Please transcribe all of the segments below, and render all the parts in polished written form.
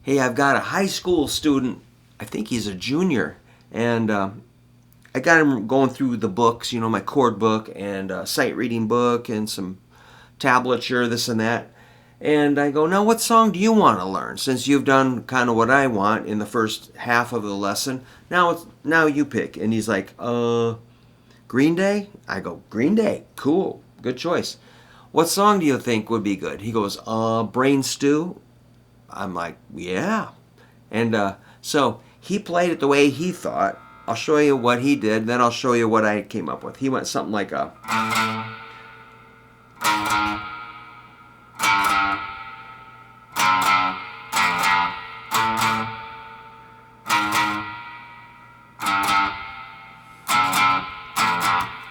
hey, I've got a high school student. I think he's a junior, and I got him going through the books, my chord book and sight reading book and some tablature, this and that. And I go, now what song do you want to learn? Since you've done kind of what I want in the first half of the lesson, now you pick. And he's like, Green Day? I go, Green Day, cool, good choice. What song do you think would be good? He goes, Brain Stew. I'm like, yeah. And so he played it the way he thought. I'll show you what he did, then I'll show you what I came up with. He went something like a...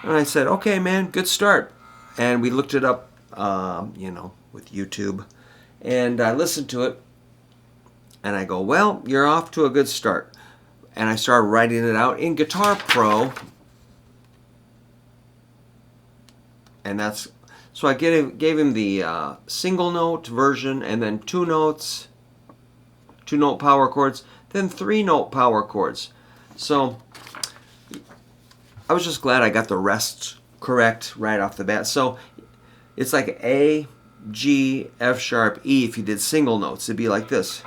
And I said, okay, man, good start. And we looked it up, with YouTube. And I listened to it. And I go, well, you're off to a good start. And I started writing it out in Guitar Pro. And that's... So I gave him the single note version, and then 2 notes, 2-note power chords, then 3-note power chords. So I was just glad I got the rest correct right off the bat. So it's like A, G, F sharp, E if you did single notes. It'd be like this.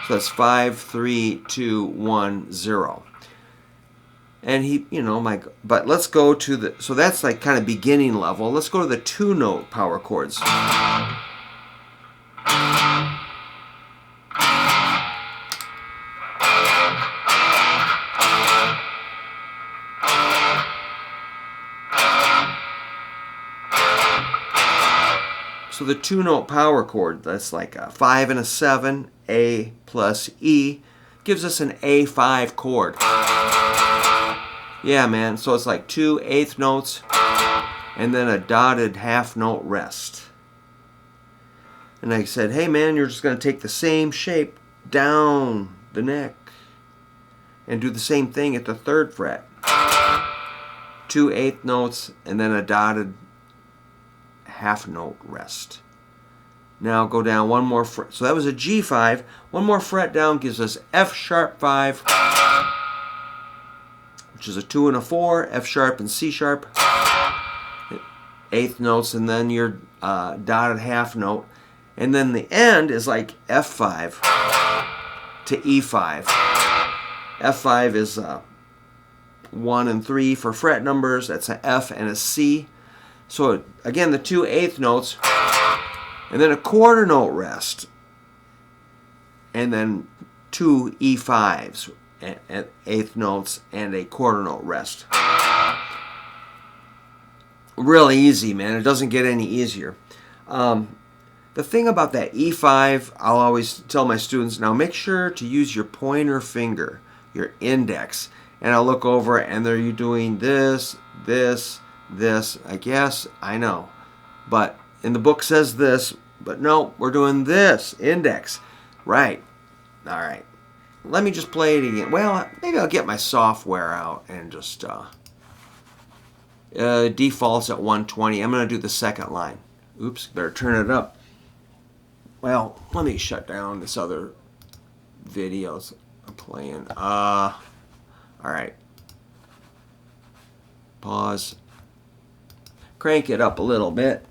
So that's 5, 3, 2, 1, 0. And he, but let's go to the, so that's like kind of beginning level. Let's go to the 2-note power chords. So the 2-note power chord, that's like a 5 and a 7, A plus E, gives us an A5 chord. Yeah, man, so it's like 2 eighth notes and then a dotted half note rest. And I said, hey man, you're just going to take the same shape down the neck and do the same thing at the 3rd fret. 2 eighth notes and then a dotted half note rest. Now go down one more fret. So that was a G5. One more fret down gives us F sharp 5, which is a 2 and a 4, F sharp and C sharp, eighth notes, and then your dotted half note. And then the end is like F5 to E5. F5 is 1 and 3 for fret numbers. That's an F and a C. So again, the 2 eighth notes, and then a quarter note rest, and then 2 E5s, eighth notes, and a quarter note rest. Really easy, man. It doesn't get any easier. The thing about that E5, I'll always tell my students, now make sure to use your pointer finger, your index, and I'll look over and they're you doing this, this, this. Like, yes, I know, but in the book says this, but no, we're doing this, index. Right. All right. Let me just play it again. Well, maybe I'll get my software out and just defaults at 120. I'm going to do the second line. Oops, better turn it up. Well, let me shut down this other videos I'm playing. All right. Pause. Crank it up a little bit.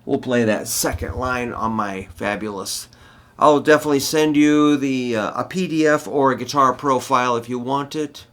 We'll play that second line on my fabulous. I'll definitely send you a PDF or a Guitar Pro file if you want it.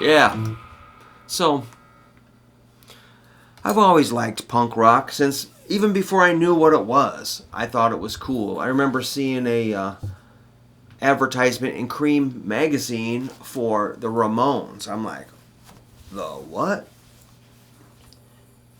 Yeah. So, I've always liked punk rock since even before I knew what it was. I thought it was cool. I remember seeing a advertisement in Cream magazine for the Ramones. I'm like, the what?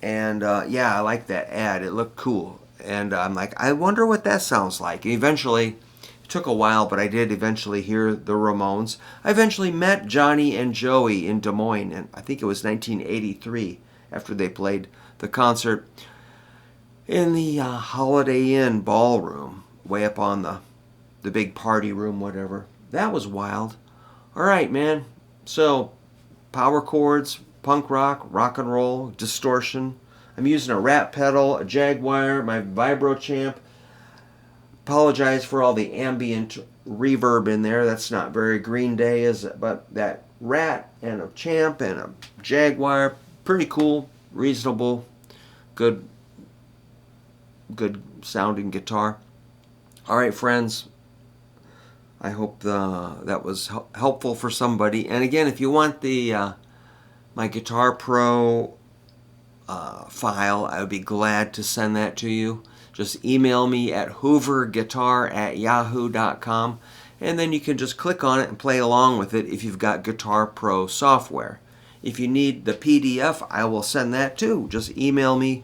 And yeah, I like that ad. It looked cool. And I'm like, I wonder what that sounds like. And eventually, it took a while, but I did eventually hear the Ramones. I eventually met Johnny and Joey in Des Moines, and I think it was 1983 after they played the concert in the Holiday Inn ballroom, way up on the big party room, whatever. That was wild. All right, man. So, power chords, punk rock, rock and roll, distortion. I'm using a Rat pedal, a Jaguar, my Vibro Champ. Apologize for all the ambient reverb in there. That's not very Green Day, is it? But that Rat and a Champ and a Jaguar, pretty cool, reasonable, good, good sounding guitar. All right, friends. I hope that was helpful for somebody. And again, if you want the my Guitar Pro file, I would be glad to send that to you. Just email me at hooverguitar@yahoo.com, and then you can just click on it and play along with it if you've got Guitar Pro software. If you need the PDF, I will send that too. Just email me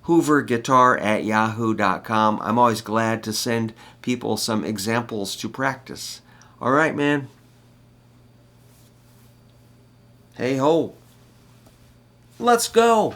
hooverguitar@yahoo.com. I'm always glad to send people some examples to practice. All right, man. Hey ho. Let's go.